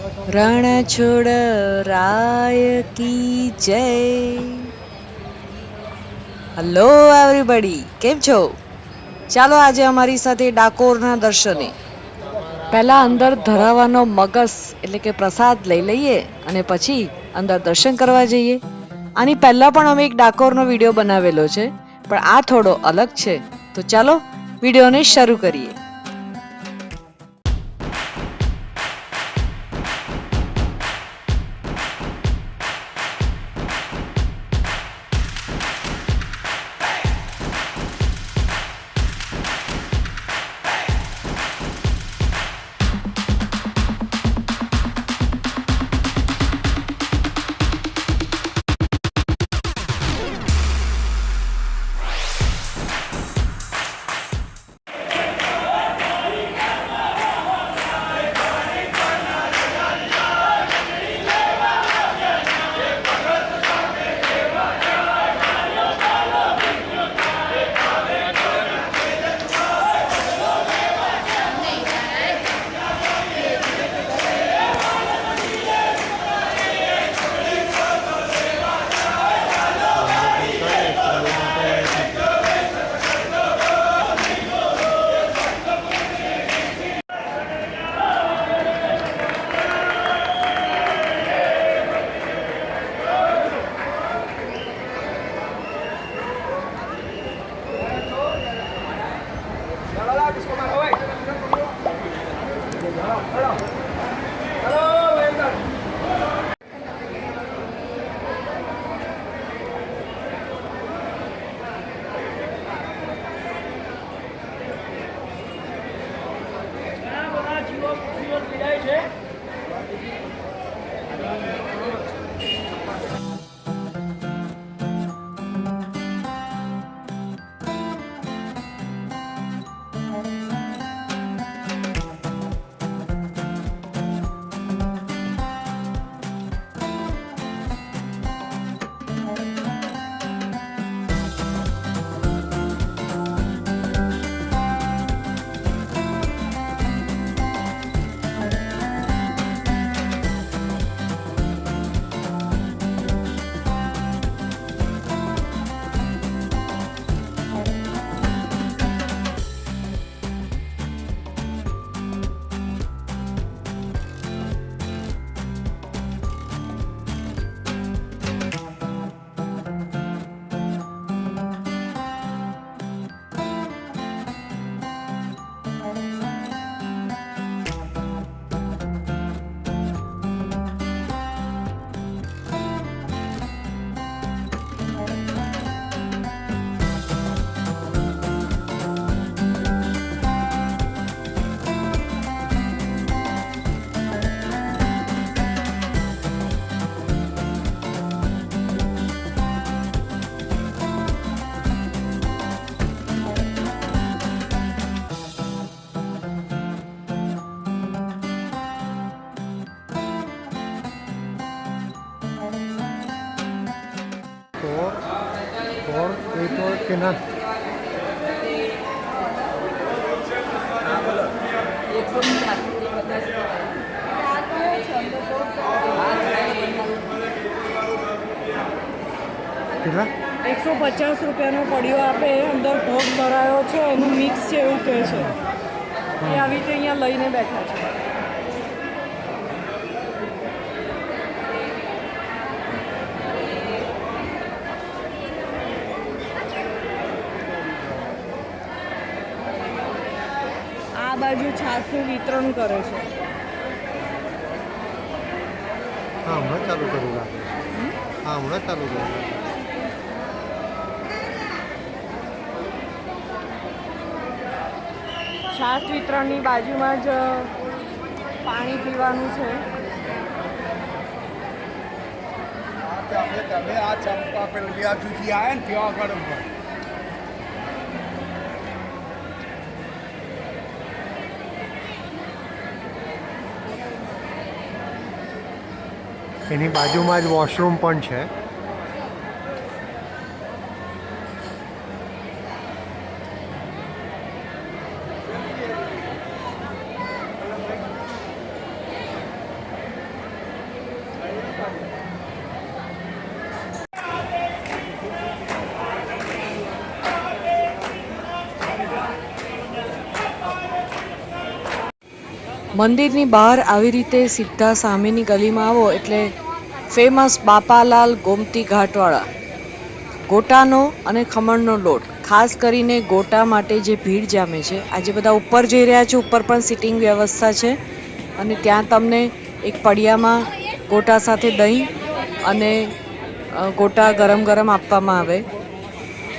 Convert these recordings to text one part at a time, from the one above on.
રણ છોડ રાય કી જય. Hello everybody, કેમ છો? ચાલો આજે અમારી સાથે ડાકોરના દર્શને. પહેલા અંદર ધરાવાનો મગસ એટલે કે પ્રસાદ લઈ લઈએ અને પછી અંદર દર્શન કરવા જઈએ. આની પહેલા પણ અમે એક ડાકોરનો વિડીયો બનાવેલો છે, પણ આ થોડો અલગ છે. તો ચાલો વિડીયોને શરૂ કરીએ. કે ના કેટલા 150 રૂપિયાનો પડ્યો આપે, અંદર ભોગ ભરાયો છે, એનું મિક્સ છે એવું કહે છે. એ આવી રીતે અહીંયા લઈને બેઠા છે. આ બાજુ છાશનું વિતરણ કરે છે. હા હમણાં ચાલુ કરું લાગે. હા હમણાં ચાલુ કરું. છાશ વિતરણની બાજુમાં જ પાણી પીવાનું છે. તમે આ ચંપા પેલા જુથી આવ્યા ને ત્યાં આગળ એની બાજુમાં જ વોશરૂમ પણ છે. મંદિરની બહાર આવી રીતે સીધા સામેની ગલીમાં આવો એટલે ફેમસ બાપાલાલ ગોમતી ઘાટવાળા ગોટાનો અને ખમણનો લોટ, ખાસ કરીને ગોટા માટે જે ભીડ જામે છે. આજે બધા ઉપર જઈ રહ્યા છે, ઉપર પણ સિટિંગ વ્યવસ્થા છે અને ત્યાં તમને એક પડિયામાં ગોટા સાથે દહીં અને ગોટા ગરમ ગરમ આપવામાં આવે,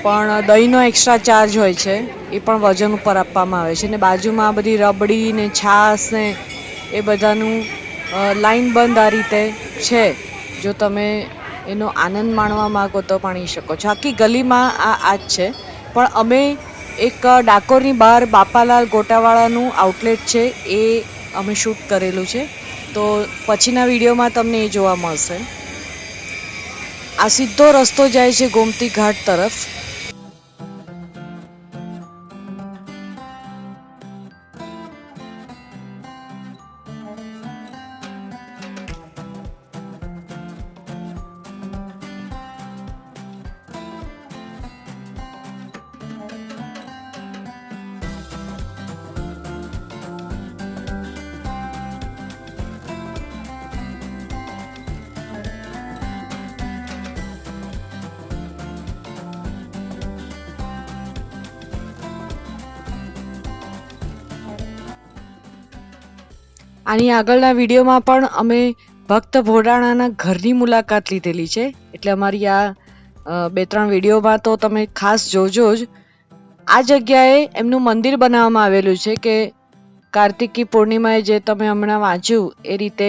પણ દહીંનો એક્સ્ટ્રા ચાર્જ હોય છે, એ પણ વજન ઉપર આપવામાં આવે છે. અને બાજુમાં આ બધી રબડી ને છાશ ને એ બધાનું લાઈન બંધ આ રીતે છે. જો તમે એનો આનંદ માણવા માંગો તો માણી શકો છો. આખી ગલીમાં આ જ છે. પણ અમે એક ડાકોરની બહાર બાપાલાલ ગોટાવાળાનું આઉટલેટ છે એ અમે શૂટ કરેલું છે, તો પછીના વિડીયોમાં તમને એ જોવા મળશે. આ સીધો રસ્તો જાય છે ગોમતી ઘાટ તરફ. આની આગળના વિડીયોમાં પણ અમે ભક્ત ભોડાણાના ઘરની મુલાકાત લીધેલી છે, એટલે અમારી આ 2-3 વિડીયોમાં તો તમે ખાસ જોજો જ. આ જગ્યાએ એમનું મંદિર બનાવવામાં આવેલું છે કે કાર્તિકી પૂર્ણિમાએ જે તમે હમણાં વાંચ્યું એ રીતે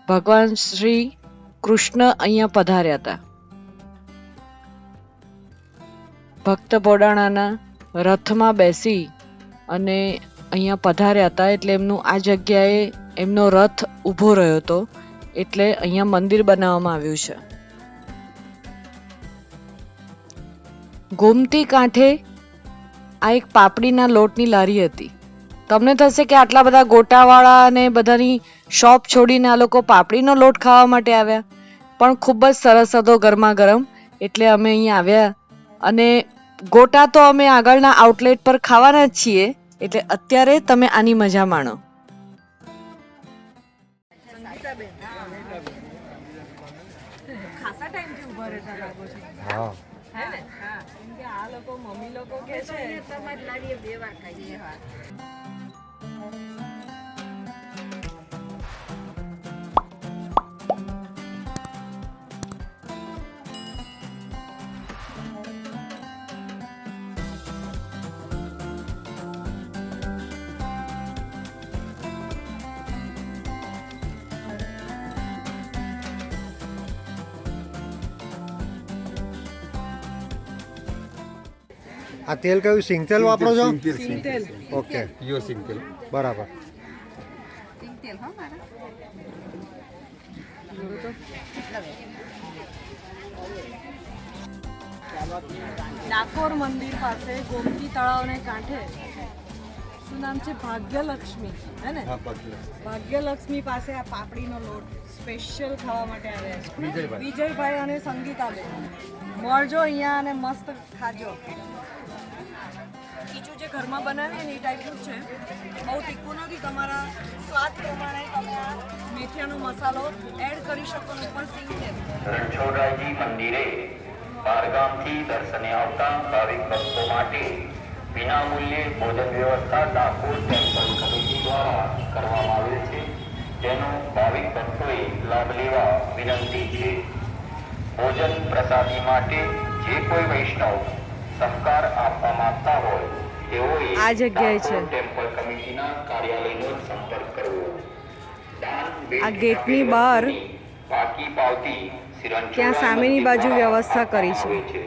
ભગવાન શ્રી કૃષ્ણ અહીંયા પધાર્યા હતા. ભક્ત ભોડાણાના રથમાં બેસી અને અહીંયા પધાર્યા હતા, એટલે એમનું આ જગ્યાએ એમનો રથ ઊભો રહ્યો હતો, એટલે અહીંયા મંદિર બનાવવામાં આવ્યું છે. ગોમતી કાંઠે આ એક પાપડીના લોટની લારી હતી. તમને થશે કે આટલા બધા ગોટાવાળા અને બધાની શોપ છોડીને આ લોકો પાપડીનો લોટ ખાવા માટે આવ્યા, પણ ખૂબ જ સરસ હતો ગરમા ગરમ, એટલે અમે અહીંયા આવ્યા. અને ગોટા તો અમે આગળના આઉટલેટ પર ખાવાના જ છીએ, એટલે અત્યારે તમે આની મજા માણો. ખાસા ટાઈમથી ઊભા રહેતા લાગો છો. હા હે ને? હા, કેમ કે આ લોકો મમ્મી લોકો કે છે તમારી લારીએ 2 વાર ખાઈએ. આ તેલ કયું સિંગતેલ વાપરો છો? સિંગતેલ. ઓકે, યો સિંગતેલ. બરાબર. ડાકોર મંદિર પાસે ગોમતી તળાવને કાંઠે શું નામ છે? ભાગ્યલક્ષ્મી, હે ને? ભાગ્યલક્ષ્મી પાસે આ પાપડીનો લોટ સ્પેશિયલ ખાવા માટે આવ્યા છે વિજયભાઈ અને સંગીતાબેન. મળજો અહીંયા અને મસ્ત ખાજો. ખીચું જે ઘરમાં બનાવીએ ને એ ટાઈપનું છે, બહુ તીખું નથી. તમારા સ્વાદ પ્રમાણે તમે આ મેથીનો મસાલો એડ કરી શકો. ઉપર સિંગતેલ. રણછોડરાયજી મંદિરે બહારગામથી દર્શને આવતા ભાવિક ભક્તો માટે વિનામૂલ્યે ભોજન વ્યવસ્થા ડાકોર ટેમ્પલ કમિટી દ્વારા કરવામાં આવેલ છે, જેનો ભાવિક ભક્તોએ લાભ લેવા વિનંતી છે. ભોજન પ્રસાદી માટે જે કોઈ વૈષ્ણવ સહકાર આપવા માંગતા હોય તેઓએ આ જગ્યાએ છે. ટેમ્પલ કમિટીના કાર્યાલયનો સંપર્ક કરવો. આ ગેટની બહાર બાકી પાવતી ત્યાં સામેની બાજુ વ્યવસ્થા કરી છે.